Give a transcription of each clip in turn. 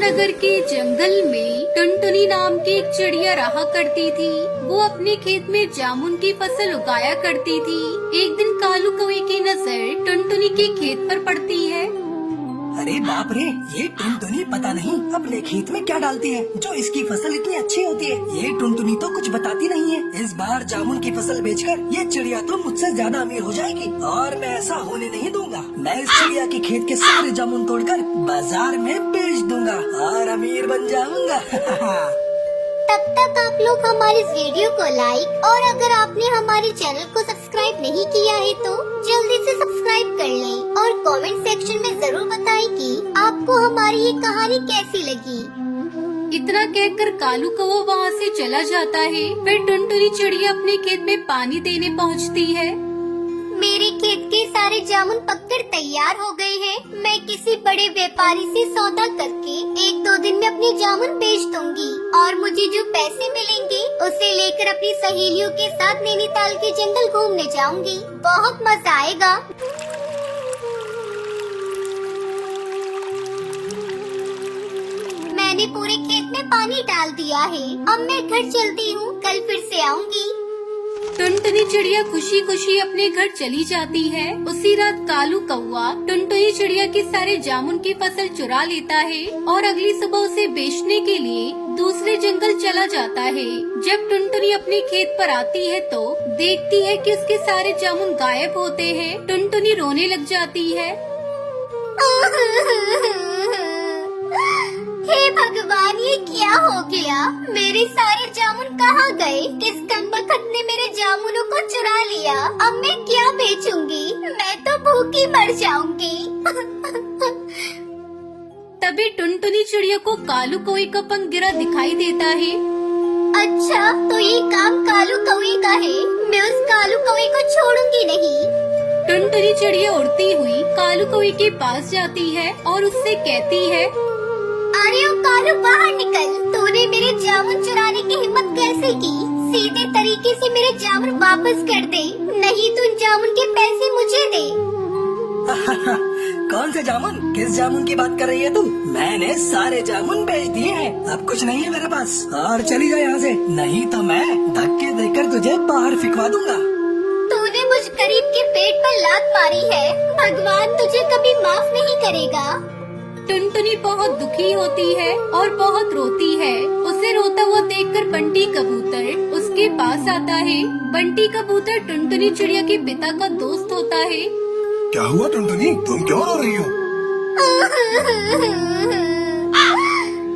नगर के जंगल में टुनटुनी नाम की एक चिड़िया रहा करती थी। वो अपने खेत में जामुन की फसल उगाया करती थी। एक दिन कालू कौवे की नजर टुनटुनी के खेत पर पड़ती है। अरे बाप रे, ये टुनटुनी पता नहीं अपने खेत में क्या डालती है जो इसकी फसल इतनी अच्छी होती है। ये टुनटुनी तो कुछ बताती नहीं है। इस बार जामुन की फसल बेचकर ये चिड़िया तो मुझसे ज्यादा अमीर हो जाएगी और मैं ऐसा होने नहीं दूंगा। मैं इस चिड़िया के खेत के सारे जामुन तोड़कर बाजार में बेच दूंगा और अमीर बन जाऊंगा। तब तक आप लोग हमारे इस वीडियो को लाइक और अगर आपने हमारे चैनल को सब्सक्राइब नहीं किया है तो जल्दी से सब्सक्राइब कर लें और कमेंट सेक्शन में जरूर बताएं कि आपको हमारी ये कहानी कैसी लगी। इतना कहकर कालू कौवा वहाँ से चला जाता है। फिर टुनटुनी चिड़िया अपने खेत में पानी देने पहुँचती है। मेरे खेत के सारे जामुन पककर तैयार हो गए हैं। मैं किसी बड़े व्यापारी से सौदा करके 1-2 दिन में अपने जामुन बेच दूंगी और मुझे जो पैसे मिलेंगे उसे लेकर अपनी सहेलियों के साथ नैनीताल के जंगल घूमने जाऊंगी। बहुत मजा आएगा। मैंने पूरे खेत में पानी डाल दिया है। अब मैं घर चलती हूँ, कल फिर से आऊंगी। टुनटुनी चिड़िया खुशी खुशी अपने घर चली जाती है। उसी रात कालू कौवा टुनटुनी चिड़िया के सारे जामुन की फसल चुरा लेता है और अगली सुबह उसे बेचने के लिए दूसरे जंगल चला जाता है। जब टुनटुनी अपने खेत पर आती है तो देखती है कि उसके सारे जामुन गायब होते हैं। टुनटुनी रोने लग जाती है। हे भगवान, ये क्या हो गया? मेरे सारे जामुन कहाँ गए? इस कमबख्त ने मेरे जामुनों को चुरा लिया। अब मैं क्या बेचूंगी? मैं तो भूखी मर जाऊंगी। तभी टुनटुनी चिड़िया को कालू कौवे का पंख गिरा दिखाई देता है। अच्छा, तो ये काम कालू कौवे का है। मैं उस कालू कौवे को छोड़ूंगी नहीं। टुनटुनी चिड़िया उड़ती हुई कालू कौवे के पास जाती है और उससे कहती है, अरे ओ कालू, बाहर निकल। तूने मेरे जामुन चुराने की हिम्मत कैसे की? सीधे तरीके से मेरे जामुन वापस कर दे, नहीं तो उन जामुन के पैसे मुझे दे। कौन से जामुन? किस जामुन की बात कर रही है तू? मैंने सारे जामुन बेच दिए हैं। अब कुछ नहीं है मेरे पास और चली जा यहाँ से, नहीं तो मैं धक्के देकर तुझे बाहर फिकवा दूंगा। तूने मुझ गरीब के पेट पर लात मारी है। भगवान तुझे कभी माफ नहीं करेगा। टुनटुनी बहुत दुखी होती है और बहुत रोती है। उसे रोता हुआ देखकर बंटी कबूतर उसके पास आता है। बंटी कबूतर टुनटुनी चिड़िया के पिता का दोस्त होता है। क्या हुआ टुनटुनी, तुम क्यों रो रही हो?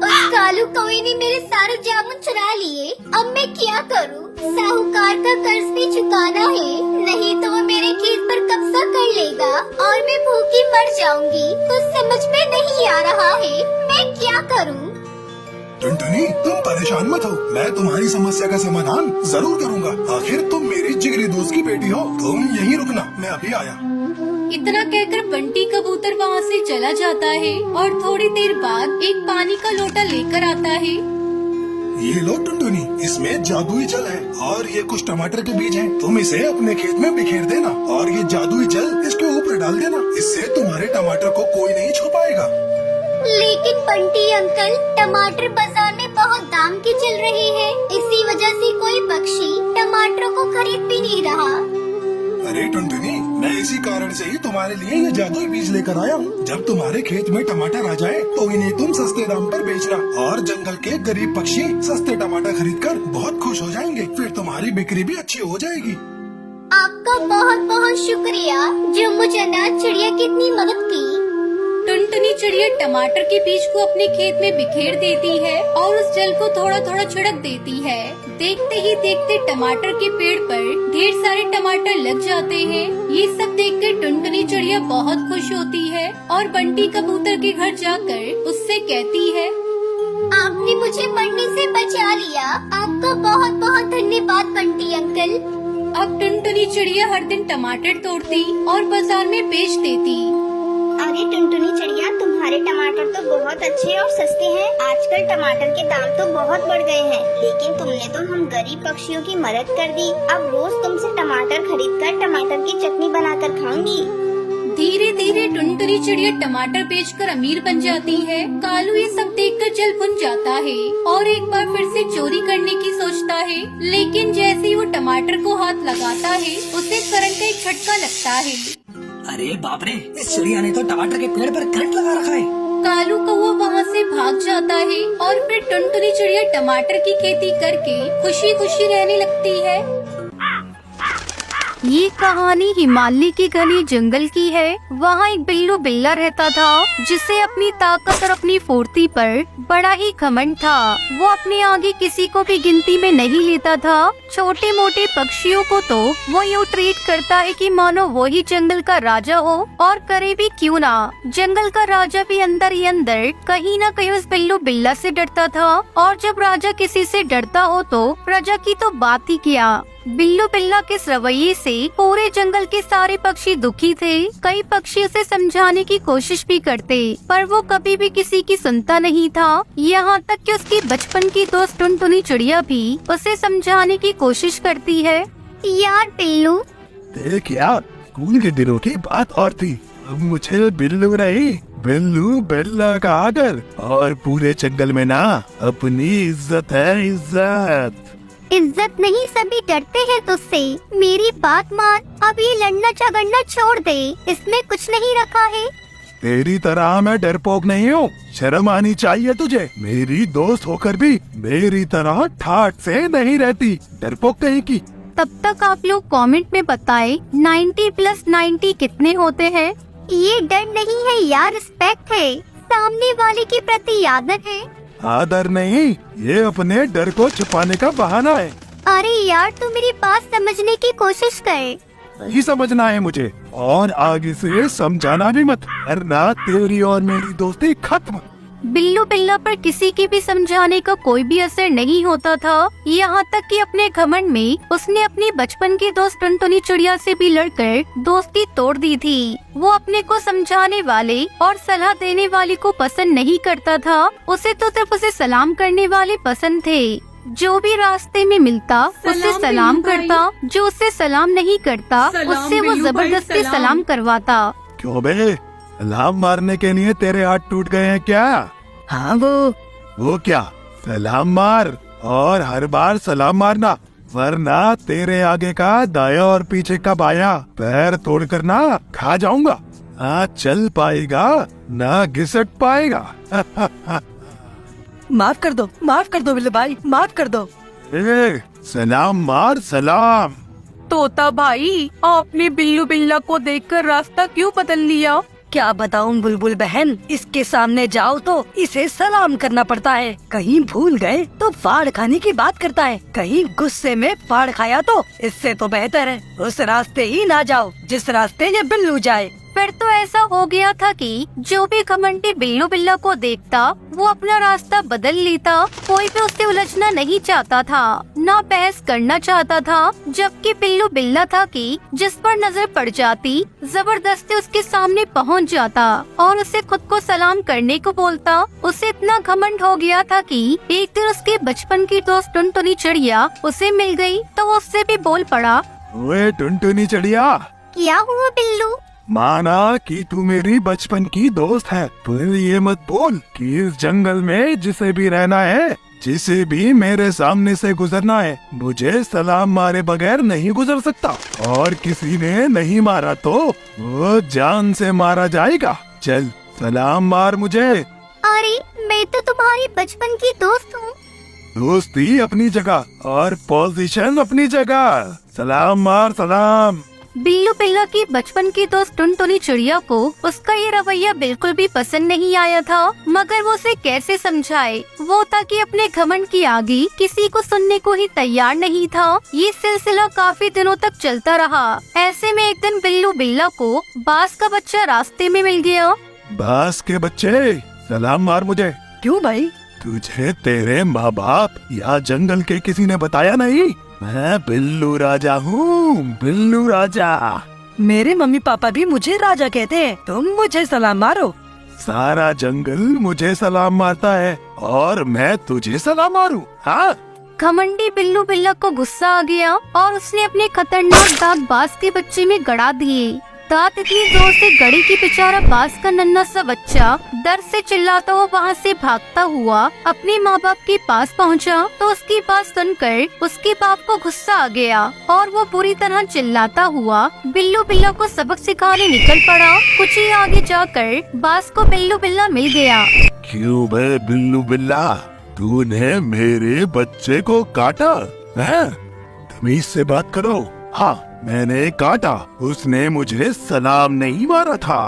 उस कालू कौवे ने मेरे सारे जामुन चुरा लिए। अब मैं क्या करूं? साहूकार का कर्ज भी चुकाना है, नहीं तो वो मेरे खेत पर कब्जा कर लेगा और मैं भूखी मर जाऊंगी। कुछ समझ में नहीं आ रहा है, मैं क्या करूं? टुनटुनी, तुम परेशान मत हो, मैं तुम्हारी समस्या का समाधान जरूर करूंगा। आखिर तुम मेरी जिगरी दोस्त की बेटी हो। तुम यहीं रुकना, मैं अभी आया। इतना कहकर बंटी कबूतर वहाँ से चला जाता है और थोड़ी देर बाद एक पानी का लोटा लेकर आता है। ये लो टुनटुनी, इसमें जादुई जल है और ये कुछ टमाटर के बीज हैं। तुम इसे अपने खेत में बिखेर देना और ये जादुई जल इसके ऊपर डाल देना। इससे तुम्हारे टमाटर को कोई नहीं छू पाएगा। लेकिन बंटी अंकल, टमाटर बाजार में बहुत दाम के चल रहे हैं। इसी वजह से कोई पक्षी टमाटरों को खरीद भी नहीं रहा। अरे टुनटुनी, मैं इसी कारण से ही तुम्हारे लिए ये जादुई बीज लेकर आया हूँ। जब तुम्हारे खेत में टमाटर आ जाए तो इन्हें तुम सस्ते दाम पर बेचना और जंगल के गरीब पक्षी सस्ते टमाटर खरीदकर बहुत खुश हो जाएंगे। फिर तुम्हारी बिक्री भी अच्छी हो जाएगी। आपका बहुत बहुत शुक्रिया जो मुझे अनाथ चिड़िया की इतनी मदद की। टुनटुनी चिड़िया टमाटर के बीज को अपने खेत में बिखेर देती है और उस जल को थोड़ा थोड़ा छिड़क देती है। देखते ही देखते टमाटर के पेड़ पर ढेर सारे टमाटर लग जाते हैं। ये सब देखकर टुनटुनी चिड़िया बहुत खुश होती है और बंटी कबूतर के घर जाकर उससे कहती है, आपने मुझे मरने से बचा लिया। आपका बहुत बहुत धन्यवाद बंटी अंकल। अब टुनटुनी चिड़िया हर दिन टमाटर तोड़ती और बाजार में बेच देती। अरे टुनटुनी चिड़िया, तुम्हारे टमाटर तो बहुत अच्छे और सस्ते हैं। आजकल टमाटर के दाम तो बहुत बढ़ गए हैं, लेकिन तुमने तो हम गरीब पक्षियों की मदद कर दी। अब रोज तुमसे टमाटर खरीदकर टमाटर की चटनी बनाकर खाऊंगी। धीरे धीरे टुनटुनी चिड़िया टमाटर बेचकर अमीर बन जाती है। कालू ये सब देखकर जल भुन जाता है और एक बार फिर से चोरी करने की सोचता है, लेकिन जैसे ही वो टमाटर को हाथ लगाता है उसे करंट का एक झटका लगता है। अरे बाप रे, इस चिड़िया ने तो टमाटर के पेड़ पर करंट लगा रखा है। कालू कौवा वहाँ से भाग जाता है और फिर टुनटुनी चिड़िया टमाटर की खेती करके खुशी खुशी रहने लगती है। ये कहानी हिमालय के घने जंगल की है। वहाँ एक बिल्लू बिल्ला रहता था जिसे अपनी ताकत और अपनी फुर्ती पर बड़ा ही घमंड था। वो अपने आगे किसी को भी गिनती में नहीं लेता था। छोटे मोटे पक्षियों को तो वो यूँ ट्रीट करता है कि मानो वो ही जंगल का राजा हो, और करे भी क्यों ना। जंगल का राजा भी अंदर ही अंदर कहीं न कहीं उस बिल्लू बिल्ला से डरता था, और जब राजा किसी से डरता हो तो प्रजा की तो बात ही क्या। बिल्लू बिल्ला के इस रवैये से पूरे जंगल के सारे पक्षी दुखी थे। कई पक्षी उसे समझाने की कोशिश भी करते, पर वो कभी भी किसी की सुनता नहीं था। यहाँ तक कि उसकी बचपन की दोस्त टुनटुनी चिड़िया भी उसे समझाने की कोशिश करती है। यार बिल्लू, देख यार, स्कूल के दिनों की बात और थी। अब मुझे बिल्लू नहीं, बिल्लू बिल्ला कहा कर। और पूरे जंगल में ना अपनी इज्जत है, इज्जत। इज्जत नहीं, सभी डरते हैं तुझसे। मेरी बात मान, अब ये लड़ना झगड़ना छोड़ दे, इसमें कुछ नहीं रखा है। तेरी तरह मैं डरपोक नहीं हूँ, शर्म आनी चाहिए तुझे। मेरी दोस्त होकर भी मेरी तरह ठाठ से नहीं रहती, डरपोक कहीं की। तब तक आप लोग कमेंट में बताएं 90 + 90 कितने होते हैं। ये डर नहीं है यार, रिस्पेक्ट है, सामने वाले के प्रति आदर है। आदर नहीं, ये अपने डर को छुपाने का बहाना है। अरे यार, तू मेरी बात समझने की कोशिश कर। नहीं समझना है मुझे, और आगे से समझाना भी मत, वरना तेरी और मेरी दोस्ती खत्म। बिल्लू बिल्ला पर किसी की भी समझाने का कोई भी असर नहीं होता था। यहाँ तक कि अपने घमंड में उसने अपनी बचपन की दोस्त टुनटुनी चिड़िया से भी लड़कर दोस्ती तोड़ दी थी। वो अपने को समझाने वाले और सलाह देने वाले को पसंद नहीं करता था। उसे तो सिर्फ उसे सलाम करने वाले पसंद थे। जो भी रास्ते में मिलता उससे सलाम करता, जो उससे सलाम नहीं करता उससे वो जबरदस्ती सलाम करवाता। क्यों बे, सलाम मारने के लिए तेरे हाथ टूट गए हैं क्या? हाँ वो क्या, सलाम मार, और हर बार सलाम मारना, वरना तेरे आगे का दाया और पीछे का बाया पैर तोड़कर ना खा जाऊंगा। ना चल पाएगा ना घिसट पाएगा। माफ कर दो बिल्लू भाई, माफ कर दो। सलाम मार, सलाम। तोता भाई, आपने बिल्लू बिल्ला को देखकर रास्ता क्यों बदल लिया? क्या बताऊं बुलबुल बहन, इसके सामने जाओ तो इसे सलाम करना पड़ता है। कहीं भूल गए तो फाड़ खाने की बात करता है, कहीं गुस्से में फाड़ खाया तो इससे तो बेहतर है उस रास्ते ही ना जाओ जिस रास्ते ये बिल्लू जाए। फिर तो ऐसा हो गया था कि जो भी घमंडी बिल्लू बिल्ला को देखता वो अपना रास्ता बदल लेता। कोई भी उससे उलझना नहीं चाहता था, ना बहस करना चाहता था। जबकि बिल्लू बिल्ला था कि जिस पर नजर पड़ जाती जबरदस्ती उसके सामने पहुंच जाता और उसे खुद को सलाम करने को बोलता। उसे इतना घमंड हो गया था कि एक दिन उसके बचपन की दोस्त टुनटुनी चिड़िया उसे मिल गई तो वो उससे भी बोल पड़ा। ओए टुनटुनी चिड़िया, क्या हुआ बिल्लू? माना कि तू मेरी बचपन की दोस्त है, पर ये मत बोल कि इस जंगल में जिसे भी रहना है, जिसे भी मेरे सामने से गुजरना है, मुझे सलाम मारे बगैर नहीं गुजर सकता। और किसी ने नहीं मारा तो वो जान से मारा जाएगा। चल सलाम मार मुझे। अरे मैं तो तुम्हारी बचपन की दोस्त हूँ। दोस्ती अपनी जगह और पोजीशन अपनी जगह। सलाम मार, सलाम। बिल्लू बिल्ला की बचपन की दोस्त टुनटुनी चिड़िया को उसका ये रवैया बिल्कुल भी पसंद नहीं आया था, मगर वो उसे कैसे समझाए। वो था कि अपने घमंड की आगे किसी को सुनने को ही तैयार नहीं था। ये सिलसिला काफी दिनों तक चलता रहा। ऐसे में एक दिन बिल्लू बिल्ला को बांस का बच्चा रास्ते में मिल गया। बांस के बच्चे, सलाम मार मुझे। क्यों भाई? तुझे तेरे माँ बाप या जंगल के किसी ने बताया नहीं? मैं बिल्लू राजा हूँ, बिल्लू राजा। मेरे मम्मी पापा भी मुझे राजा कहते हैं, तुम मुझे सलाम मारो। सारा जंगल मुझे सलाम मारता है और मैं तुझे सलाम मारूं? हाँ? घमंडी बिल्लू बिल्ला को गुस्सा आ गया और उसने अपने खतरनाक दांत बांस के बच्चे में गड़ा दिए। दांत इतनी जोर से गड़ी कि बेचारा बास का नन्हा सा बच्चा डर से चिल्लाता हुआ वहाँ से भागता हुआ अपने माँ बाप के पास पहुँचा। तो उसकी बात सुनकर उसके बाप को गुस्सा आ गया और वो बुरी तरह चिल्लाता हुआ बिल्लू बिल्ला को सबक सिखाने निकल पड़ा। कुछ ही आगे जाकर बास को बिल्लू बिल्ला मिल गया। क्यों बे बिल्लू बिल्ला, तूने मेरे बच्चे को काटा है? तमीज से बात करो। हाँ, मैंने काटा, उसने मुझे सलाम नहीं मारा था।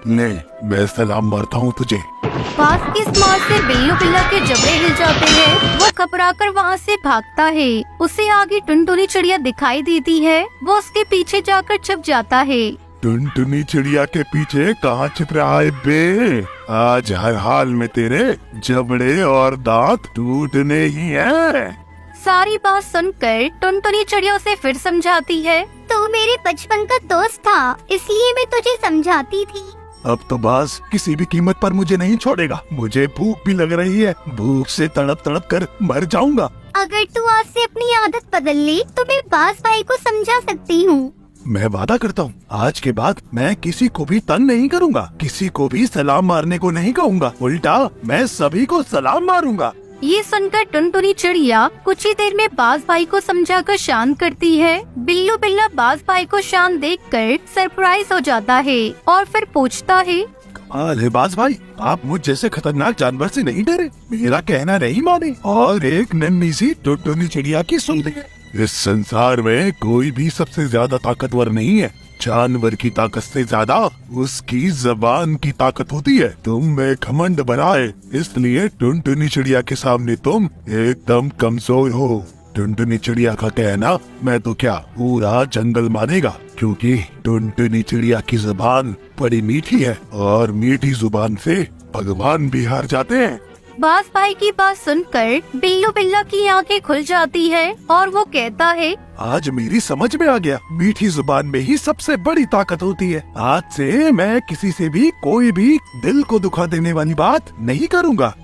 ले, मैं सलाम मारता हूँ तुझे। बास की इस मार से बिल्लू बिल्ला के जबड़े हिल जाते हैं। वो घबराकर वहाँ से भागता है। उसे आगे टुनटुनी चिड़िया दिखाई देती है। वो उसके पीछे जाकर छुप जाता है। टुनटुनी चिड़िया के पीछे कहाँ छिप रहा है बे? आज हर हाल में तेरे जबड़े और दांत टूटने ही हैं। सारी बात सुनकर टुनटुनी चिड़िया उसे फिर समझाती है। तू मेरे बचपन का दोस्त था, इसलिए मैं तुझे समझाती थी। अब तो बास किसी भी कीमत पर मुझे नहीं छोड़ेगा। मुझे भूख भी लग रही है, भूख से तड़प तड़प कर मर जाऊंगा। अगर तू आज से अपनी आदत बदल ली तो मैं बास भाई को समझा सकती हूँ। मैं वादा करता हूँ, आज के बाद मैं किसी को भी तंग नहीं करूँगा, किसी को भी सलाम मारने को नहीं कहूँगा, उल्टा मैं सभी को सलाम मारूंगा। ये सुनकर टुनटुनी चिड़िया कुछ ही देर में बाज भाई को समझाकर शांत करती है। बिल्लू बिल्ला बाज भाई को शांत देखकर सरप्राइज हो जाता है और फिर पूछता है, अरे बाज भाई, आप मुझ जैसे खतरनाक जानवर से नहीं डरे? मेरा कहना नहीं माने और एक नन्ही सी टुनटुनी चिड़िया की सुन ली। इस संसार में कोई भी सबसे ज्यादा ताकतवर नहीं है। जानवर की ताकत से ज्यादा उसकी जबान की ताकत होती है। तुम में घमंड बनाए, इसलिए टुनटुनी चिड़िया के सामने तुम एकदम कमजोर हो। टुनटुनी चिड़िया का कहना मैं तो क्या पूरा जंगल मानेगा, क्योंकि टुनटुनी चिड़िया की जुबान बड़ी मीठी है और मीठी जुबान से भगवान भी हार जाते हैं। बाज भाई की बात सुनकर बिल्लू बिल्ला की आंखें खुल जाती है और वो कहता है, आज मेरी समझ में आ गया, मीठी जुबान में ही सबसे बड़ी ताकत होती है। आज से मैं किसी से भी कोई भी दिल को दुखा देने वाली बात नहीं करूँगा।